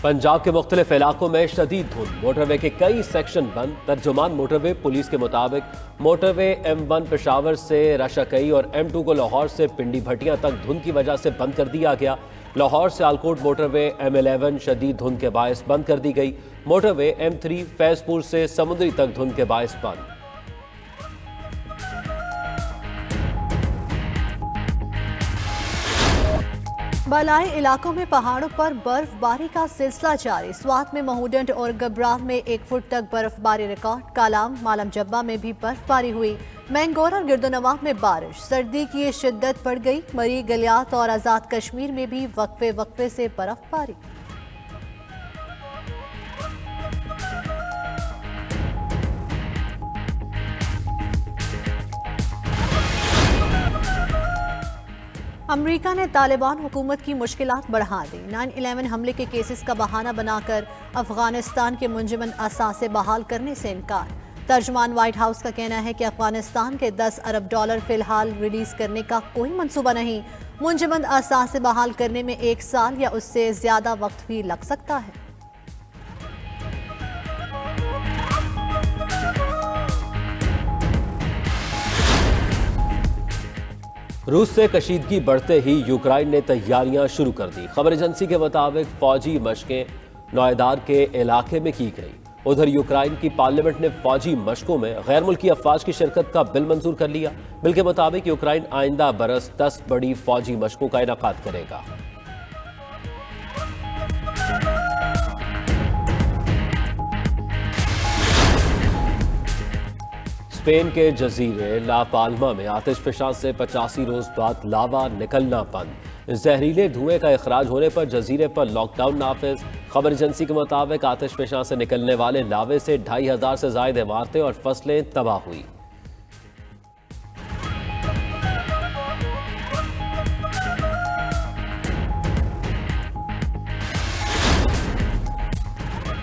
पंजाब के मुख्तलिफ इलाकों में शदीद धुंध, मोटरवे के कई सेक्शन बंद। तर्जुमान मोटरवे पुलिस के मुताबिक मोटरवे M1 पेशावर से रशाकई और M2 को लाहौर से पिंडी भटियां तक धुंध की वजह से बंद कर दिया गया। लाहौर से आलकोट मोटरवे M11 शदीद धुंध के बायस बंद कर दी गई। मोटरवे M3 फैजपुर से समुद्री तक धुंध के बायस बंद। बलाई इलाकों में पहाड़ों पर बर्फबारी का सिलसिला जारी। स्वात में महूडंड और गबराह में 1 फुट तक बर्फबारी रिकॉर्ड। कालाम मालम जब्बा में भी बर्फबारी हुई। मैंगोर और गिरदोनवा में बारिश। सर्दी की शिद्दत बढ़ गई। मरी गलियात और आज़ाद कश्मीर में भी वक्फे वक्फे से बर्फबारी। अमरीका ने तालिबान हुकूमत की मुश्किलात बढ़ा दी। 9/11 हमले के केसेस का बहाना बनाकर अफगानिस्तान के मुंजमन असासे बहाल करने से इनकार। तर्जुमान व्हाइट हाउस का कहना है कि अफगानिस्तान के $10 अरब फिलहाल रिलीज करने का कोई मंसूबा नहीं। मुंजमन असासे बहाल करने में 1 साल या उससे ज्यादा वक्त भी लग सकता है। रूस से कशीदगी बढ़ते ही यूक्रेन ने तैयारियां शुरू कर दी। खबर एजेंसी के मुताबिक फौजी मशकें नौयदार के इलाके में की गई। उधर यूक्रेन की पार्लियामेंट ने फौजी मशकों में गैर मुल्की अफवाज की शिरकत का बिल मंजूर कर लिया। बिल के मुताबिक यूक्रेन आइंदा बरस 10 बड़ी फौजी मशकों का इनेकाद करेगा। स्पेन के जजीरे ला पाल्मा में आतिशफशां से 85 रोज बाद लावा निकलना बंद। जहरीले धुएं का इखराज होने पर जजीरे पर लॉकडाउन नाफिज। खबर एजेंसी के मुताबिक आतिशफशां से निकलने वाले लावे से 2500 से ज्यादा इमारतें और फसलें तबाह हुई।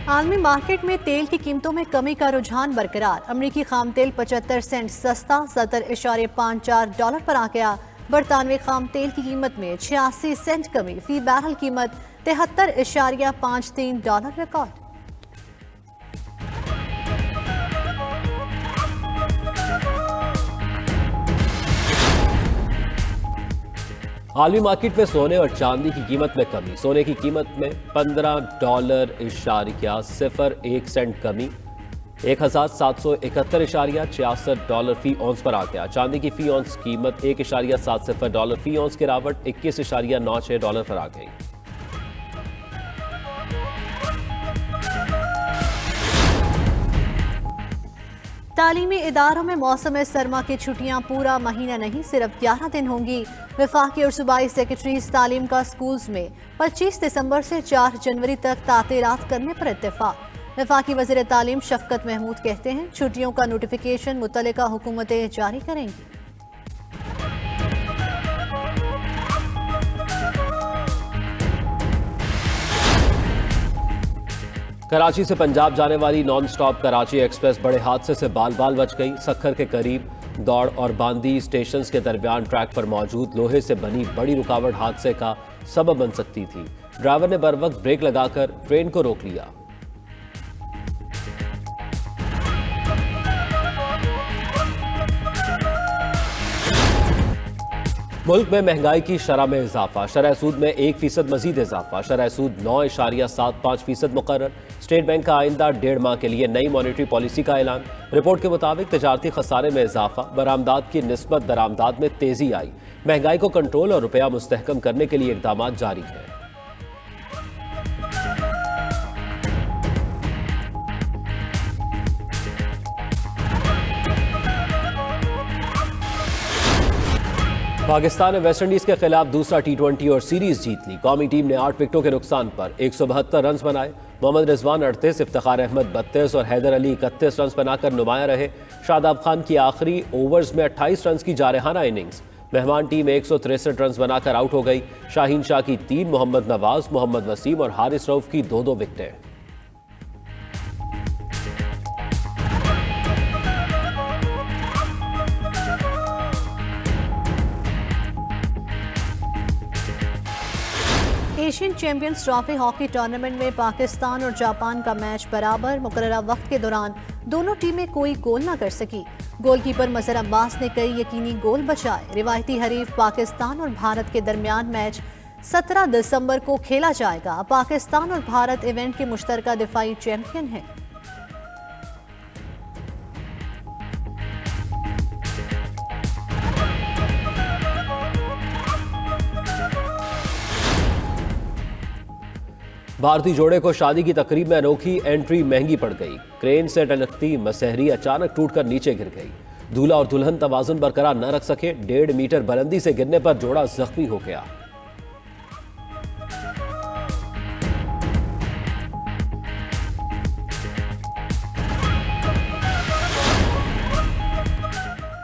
आलमी मार्केट में तेल की कीमतों में कमी का रुझान बरकरार। अमरीकी खाम तेल 75 सेंट सस्ता $70.54 पर आ गया। बरतानवी खाम तेल की कीमत में 86 सेंट कमी। फी बैरल कीमत $73.53 रिकॉर्ड। आलमी मार्केट में सोने और चांदी की कीमत में कमी। सोने की कीमत में $15.01 कमी, $1,771.66 फी औंस पर आ गया। चांदी की फी औंस कीमत $1.70 फी औंस गिरावट $21.96 पर आ गई। तालीमी इदारों में मौसम सरमा की छुट्टियां पूरा महीना नहीं, सिर्फ 11 दिन होंगी। वफाकी और सूबाई सेक्रेटरीज तालीम का स्कूल्स में 25 दिसंबर से 4 जनवरी तक तातीरात करने पर इत्तेफाक। वफाकी वज़ीर तालीम शफकत महमूद कहते हैं छुट्टियों का नोटिफिकेशन मुतल्लिका हुकूमतें जारी करेंगी। कराची से पंजाब जाने वाली नॉन स्टॉप कराची एक्सप्रेस बड़े हादसे से बाल बाल बच गई। सक्खर के करीब दौड़ और बांदी स्टेशन के दरमियान ट्रैक पर मौजूद लोहे से बनी बड़ी रुकावट हादसे का सबब बन सकती थी। ड्राइवर ने बरवक्त ब्रेक लगाकर ट्रेन को रोक लिया। मुल्क में महंगाई की शरह में इजाफा। शरह सूद में 1% मजीद इजाफा। शरह सूद 9.75% मुकर्रर। स्टेट बैंक का आइंदा 1.5 माह के लिए नई मॉनेटरी पॉलिसी का ऐलान। रिपोर्ट के मुताबिक तजारती खसारे में इजाफा। बरामदात की निस्बत दरामदात में तेजी आई। महंगाई को कंट्रोल और रुपया मुस्तहकम करने के लिए इकदाम जारी हैं। पाकिस्तान ने वेस्टइंडीज के खिलाफ दूसरा T20 और सीरीज जीत ली। कौमी टीम ने 8 विकेटों के नुकसान पर 172 रन बनाए। मोहम्मद रिजवान 38, इफ्तिखार अहमद 32 और हैदर अली 31 रन बनाकर नुमाया रहे। शादाब खान की आखिरी ओवर्स में 28 रन की जारहाना इनिंग्स। मेहमान टीम 163 रन बनाकर आउट हो गई। शाहीन शाह की 3, मोहम्मद नवाज, मोहम्मद वसीम और हारिस रऊफ की 2-2 विकेटें। Asian Champions Trophy hockey tournament में पाकिस्तान और जापान का मैच बराबर। मुकर्ररा वक्त के दौरान दोनों टीमें कोई गोल न कर सकी। गोलकीपर मजहर अब्बास ने कई यकीनी गोल बचाए। रिवायती हरीफ पाकिस्तान और भारत के दरमियान मैच 17 दिसंबर को खेला जाएगा। पाकिस्तान और भारत इवेंट के मुश्तरका दिफाई चैंपियन हैं। भारतीय जोड़े को शादी की तकरीब में अनोखी एंट्री महंगी पड़ गई। क्रेन से लटकती मसहरी अचानक टूटकर नीचे गिर गई। दूल्हा और दुल्हन तवाजुन बरकरार न रख सके। 1.5 मीटर बुलंदी से गिरने पर जोड़ा जख्मी हो गया।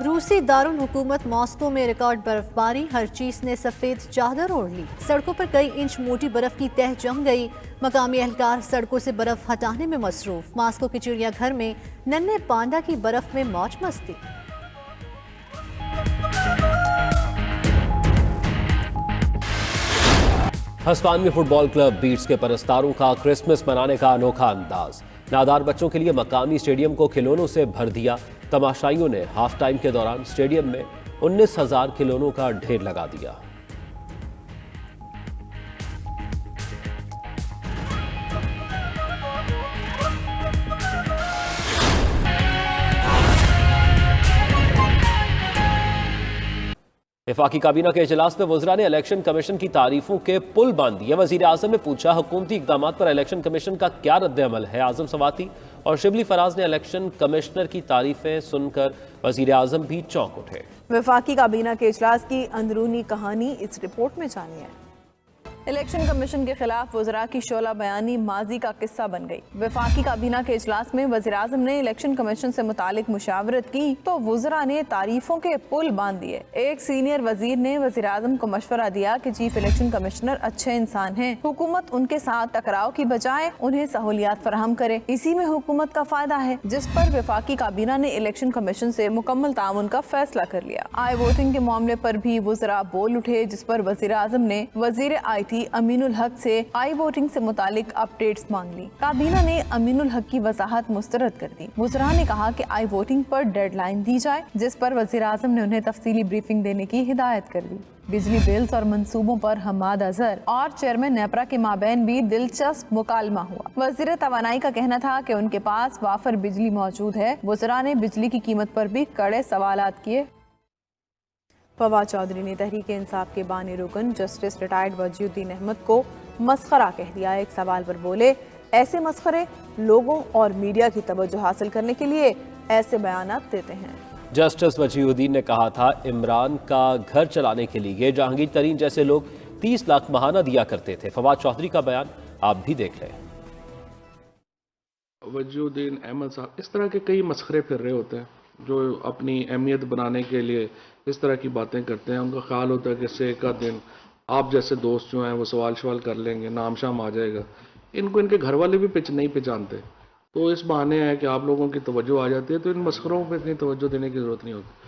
रूसी दारुल हुकूमत मॉस्को में रिकॉर्ड बर्फबारी। हर चीज ने सफेद चादर ओढ़ ली। सड़कों पर कई इंच मोटी बर्फ की तह जम गई। मकामी एहलकार सड़कों से बर्फ हटाने में मसरूफ। मॉस्को के चिड़ियाघर में नन्हे पांडा की बर्फ में मौज मस्ती। हस्पानिया फुटबॉल क्लब बीट्स के परस्तारों का क्रिसमस मनाने का अनोखा अंदाज। नादार बच्चों के लिए मकामी स्टेडियम को खिलौनों से भर दिया। तमाशाइयों ने हाफ टाइम के दौरान स्टेडियम में 19,000 खिलौनों का ढेर लगा दिया। वफाकी काबीना के इजलास में वज़रा ने इलेक्शन कमीशन की तारीफों के पुल बांध दिए। वज़ीर आज़म ने पूछा, हुकूमती इक़दाम पर इलेक्शन कमीशन का क्या रद्द-ए-अमल है। आज़म सवाती और शिबली फराज ने इलेक्शन कमिश्नर की तारीफें सुनकर वज़ीर आज़म भी चौंक उठे। वफाकी काबीना के इजलास की अंदरूनी कहानी इस रिपोर्ट में जानिए। इलेक्शन कमीशन के खिलाफ वज़रा की शोला बयानी माजी का किस्सा बन गई। वफाकी काबीना के इजलास में वज़ीर आज़म ने इलेक्शन कमीशन से मुतालिक मुशावरत की तो वज़रा ने तारीफों के पुल बांध दिए। एक सीनियर वजीर ने वज़ीर आज़म को मशवरा दिया कि चीफ इलेक्शन कमिश्नर अच्छे इंसान हैं, हुकूमत उनके साथ टकराव की बजाय उन्हें सहूलियात फराहम करे, इसी में हुकूमत का फायदा है। जिस पर वफाकी काबीना ने इलेक्शन कमीशन से मुकम्मल ताउन का फैसला कर लिया। आई वोटिंग के मामले पर भी वज़रा बोल उठे, जिस पर वज़ीर आज़म ने वज़ीर IT अमीनुल हक से आई वोटिंग से मुतालिक अपडेट्स मांग ली। काबीना ने अमीनुल हक की वजाहत मुस्तरद कर दी। वज़रा ने कहा कि आई वोटिंग पर डेडलाइन दी जाए, जिस पर वज़ीर आज़म ने उन्हें तफसीली ब्रीफिंग देने की हिदायत कर दी। बिजली बिल्स और मंसूबों पर हमाद अजहर और चेयरमैन नेपरा के माबैन भी दिलचस्प मुकालमा हुआ। वज़ीर तवानाई का कहना था कि उनके पास वाफर बिजली मौजूद है। वज़रा ने बिजली की कीमत पर भी कड़े सवालात किए। फवाद चौधरी ने तहरीक इंसाफ के बानी रुकन जस्टिस रिटायर्ड वजीउद्दीन अहमद को मस्खरा कह दिया। एक सवाल पर बोले, ऐसे मस्खरे लोगों और मीडिया की तवज्जो हासिल करने के लिए ऐसे बयानात देते हैं। जस्टिस वजीउद्दीन ने कहा था, इमरान का घर चलाने के लिए जहांगीर तरीन जैसे लोग 30 लाख महाना दिया करते थे। फवाद चौधरी का बयान आप भी देख लें। वजीउद्दीन अहमद साहब इस तरह के कई मस्खरे फिर रहे होते हैं जो अपनी अहमियत बनाने के लिए इस तरह की बातें करते हैं। उनका ख्याल होता है कि इससे एक दिन आप जैसे दोस्त जो हैं वो सवाल कर लेंगे, नाम शाम आ जाएगा। इनको इनके घर वाले भी नहीं पहचानते, तो इस बहाने है कि आप लोगों की तवज्जो आ जाती है, तो इन मस्खरों पर इतनी तवज्जो देने की ज़रूरत नहीं होती।